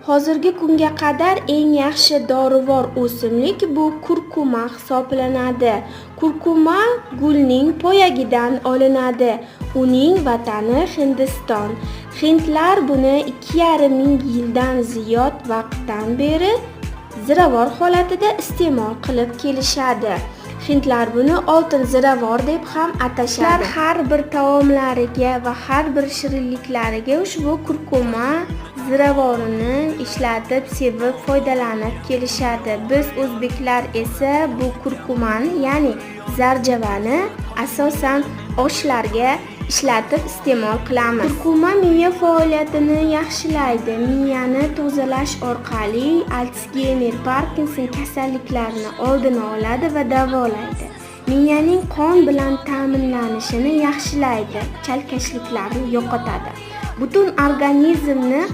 Hozirgi kunga qadar eng yaxshi dorivor o'simlik bu kurkuma hisoblanadi. Kurkuma gulning poyagidan olinadi. Uning vatani Hindiston. Hindlar buni 2,5 ming yildan ziyod vaqtdan beri ziravor holatida iste'mol qilib kelishadi. Hindlar buni oltin ziravor deb ham atashadi. Har bir taomlariga va har bir shirinliklariga ushbu kurkuma ziravorini ishlatib, sevib, foydalanib kelishadi. Biz o'zbeklar esa bu kurkumani, ya'ni zarjavani asosan oshlarga ishlatib iste'mol qilamiz. Kurkuma miya faoliyatini yaxshilaydi. Miyani tozalash orqali Alsgeymer, Parkinson kasalliklarini oldini oladi va davolaydi. Miyaning qon bilan ta'minlanishini yaxshilaydi, chalkashliklarni yo'qotadi. Butun organizmni